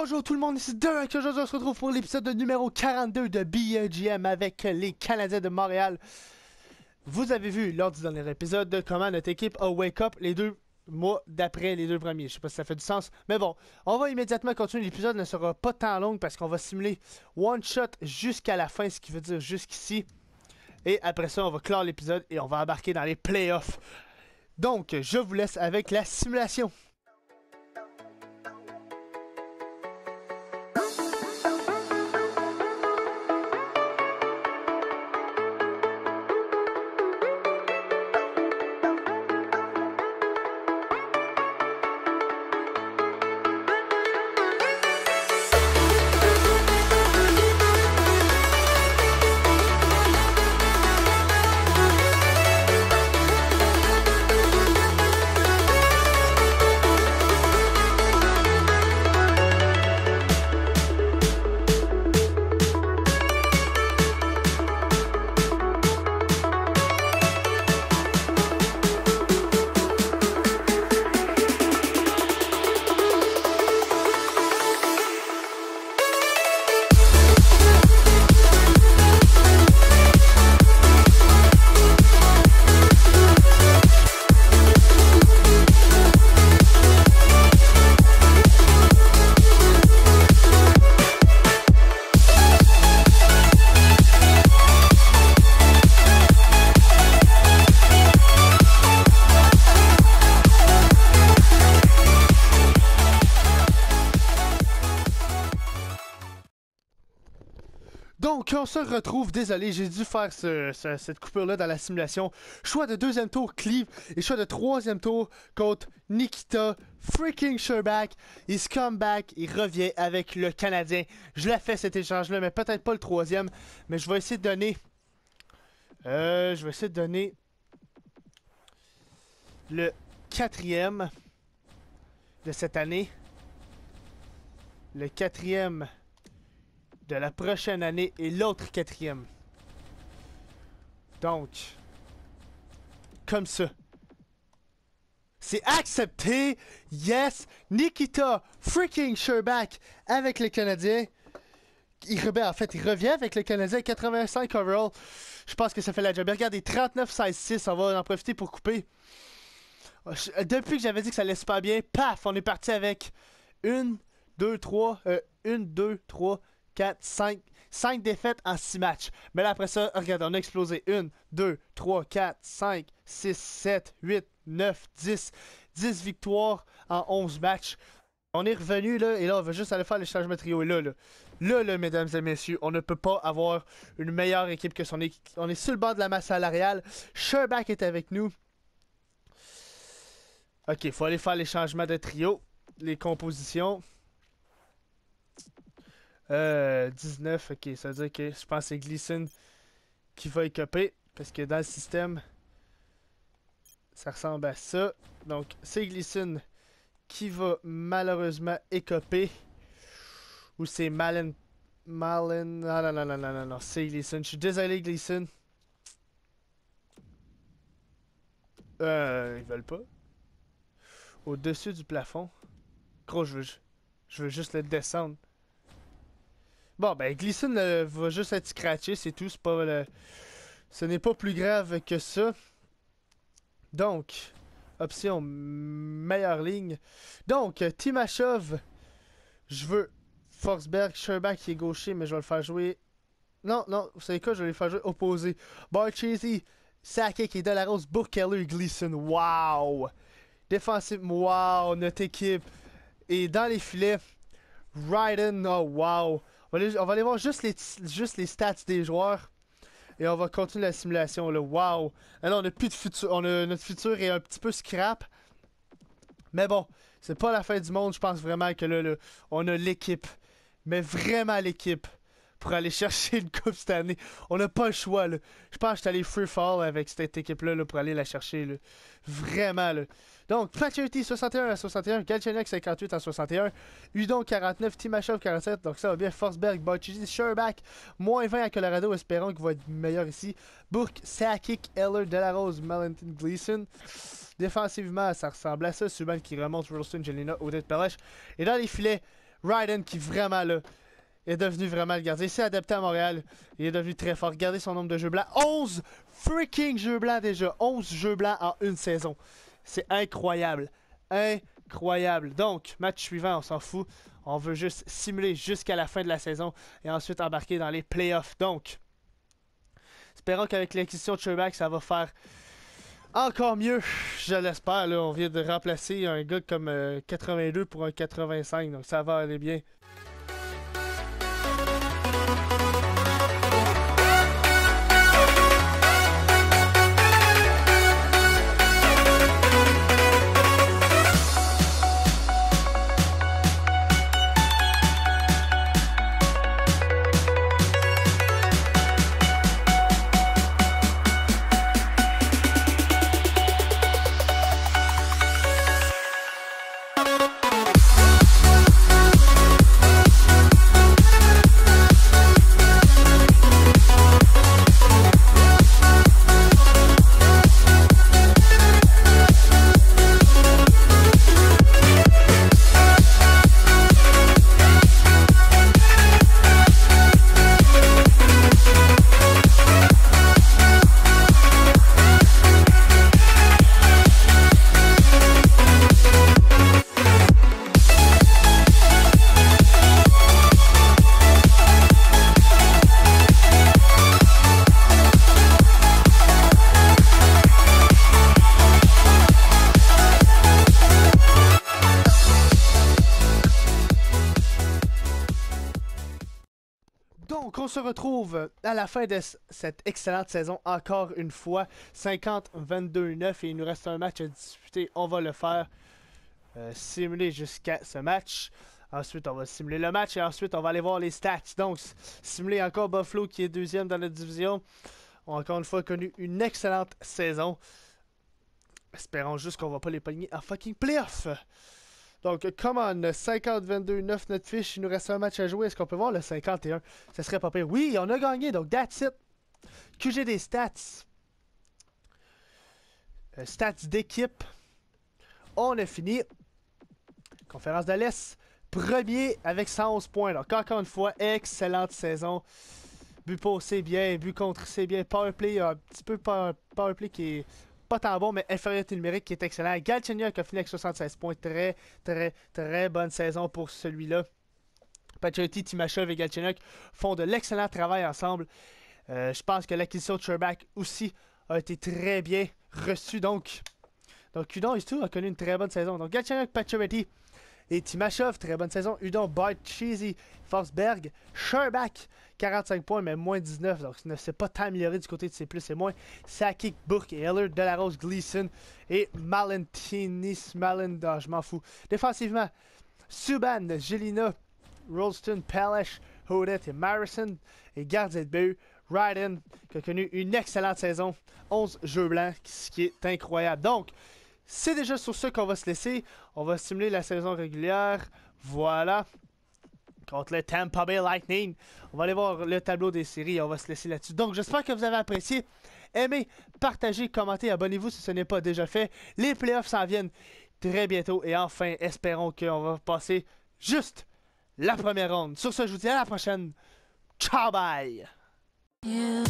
Bonjour tout le monde, ici Derek. Aujourd'hui on se retrouve pour l'épisode numéro 42 de BGM avec les Canadiens de Montréal. Vous avez vu lors du dernier épisode comment notre équipe a wake up les 2 mois d'après les 2 premiers. Je sais pas si ça fait du sens, mais bon, on va immédiatement continuer. L'épisode ne sera pas tant long parce qu'on va simuler one shot jusqu'à la fin, ce qui veut dire jusqu'ici. Et après ça, on va clore l'épisode et on va embarquer dans les playoffs. Donc, je vous laisse avec la simulation. Donc, on se retrouve, désolé, j'ai dû faire cette coupure-là dans la simulation. Choix de deuxième tour, Cleve, et choix de troisième tour contre Nikita freaking Sherbak. Il se come back, il revient avec le Canadien. Je l'ai fait cet échange-là, mais peut-être pas le troisième. Mais je vais essayer de donner... le quatrième de cette année. Le quatrième de la prochaine année et l'autre quatrième. Donc, comme ça. C'est accepté. Yes. Nikita freaking Sherbak avec le Canadien. Il revient avec le Canadien 85 overall. Je pense que ça fait la job. Regardez, 39-16-6. On va en profiter pour couper. Depuis que j'avais dit que ça allait super bien, paf, on est parti avec 1, 2, 3, 4, 5 défaites en 6 matchs. Mais là, après ça, regardez, on a explosé. 1, 2, 3, 4, 5, 6, 7, 8, 9, 10. 10 victoires en 11 matchs. On est revenu, là, et là, on va juste aller faire les changements trio. Et là, mesdames et messieurs, on ne peut pas avoir une meilleure équipe que son équipe. On est sur le bord de la masse salariale. Sherbak est avec nous. Ok, il faut aller faire les changements de trio. Les compositions. 19, ok, ça veut dire que je pense que c'est Gleason qui va écoper, parce que dans le système, ça ressemble à ça. Donc, c'est Gleason qui va malheureusement écoper. Ou c'est Malin. Non, c'est Gleason. Je suis désolé, Gleason. Ils veulent pas. Au-dessus du plafond. Gros, je veux juste le descendre. Bon, ben, Gleason va juste être scratché, c'est tout. C'est pas ce n'est pas plus grave que ça. Donc, option meilleure ligne. Donc, Timashov, je veux Forsberg, Sherbak qui est gaucher, mais je vais le faire jouer. Non, vous savez quoi, je vais le faire jouer opposé. Barchesi, Sakic et Delarose, Burkeller, Gleason. Wow! Défensif, wow, notre équipe. Et dans les filets, Ryden, oh wow! On va aller voir juste les stats des joueurs. Et on va continuer la simulation là. Wow! Alors on a plus de futur. Notre futur est un petit peu scrap. Mais bon, c'est pas la fin du monde. Je pense vraiment que là, on a l'équipe. Mais vraiment l'équipe. Pour aller chercher une coupe cette année. On n'a pas le choix là. Je pense que je suis allé free fall avec cette équipe-là là, pour aller la chercher là. Vraiment là. Donc, Paturity 61 à 61, Galchenyuk 58 à 61, Udon 49, Timashov 47, donc ça va bien, Forsberg, Barchesi, Sherbak, moins 20 à Colorado, espérons qu'il va être meilleur ici, Bourque, Sakic, Eller, Delarose, Mellenton, Gleason. Défensivement, ça ressemble à ça, Subban qui remonte, Rolston, Jelena, Odette Pelech. Et dans les filets, Ryden qui vraiment là est devenu vraiment le gardien. Il s'est adapté à Montréal. Il est devenu très fort. Regardez son nombre de jeux blancs. 11 freaking jeux blancs déjà. 11 jeux blancs en une saison. C'est incroyable. Incroyable. Donc, match suivant, on s'en fout. On veut juste simuler jusqu'à la fin de la saison et ensuite embarquer dans les playoffs. Donc, espérons qu'avec l'acquisition de Sherbak, ça va faire encore mieux. Je l'espère. On vient de remplacer un gars comme 82 pour un 85. Donc, ça va aller bien. Donc, on se retrouve à la fin de cette excellente saison, encore une fois, 50-22-9, et il nous reste un match à disputer. On va le faire, simuler jusqu'à ce match. Ensuite, on va simuler le match et ensuite, on va aller voir les stats. Donc, simuler encore Buffalo qui est deuxième dans notre division. On a encore une fois connu une excellente saison. Espérons juste qu'on va pas les pogner en fucking playoff. Donc, come on, 50-22-9 notre fiche, il nous reste un match à jouer. Est-ce qu'on peut voir le 51? Ça serait pas pire. Oui, on a gagné, donc that's it. QG des stats. Stats d'équipe. On a fini. Conférence de l'Est. Premier avec 111 points. Donc, encore une fois, excellente saison. But pour c'est bien, but contre c'est bien. Powerplay, un petit peu powerplay qui est pas tant bon, mais infériorité numérique qui est excellent. Galchenyuk a fini avec 76 points. Très bonne saison pour celui-là. Pacioretty, Timashov et Galchenyuk font de l'excellent travail ensemble. Je pense que l'acquisition de Sherbak aussi a été très bien reçue. Donc Udon a connu une très bonne saison. Donc Galchenyuk, Pacioretty et Timashov, très bonne saison. Udon, Bart, Cheesy, Forsberg, Sherbak, 45 points, mais moins 19. Donc, ne s'est pas tant amélioré du côté de ses plus et moins. Sakic, Bourque et Heller, Delarose, Gleason et Malentinis. Je m'en fous. Défensivement, Subban, Jelina, Rolston, Palesh, Hodet et Marison. Et gardien de but, Ryden, qui a connu une excellente saison. 11 jeux blancs, ce qui est incroyable. Donc, c'est déjà sur ce qu'on va se laisser. On va simuler la saison régulière. Voilà. Contre le Tampa Bay Lightning. On va aller voir le tableau des séries. On va se laisser là-dessus. Donc, j'espère que vous avez apprécié. Aimez, partagez, commentez, abonnez-vous si ce n'est pas déjà fait. Les playoffs s'en viennent très bientôt. Et enfin, espérons qu'on va passer juste la première ronde. Sur ce, je vous dis à la prochaine. Ciao, bye! Yeah.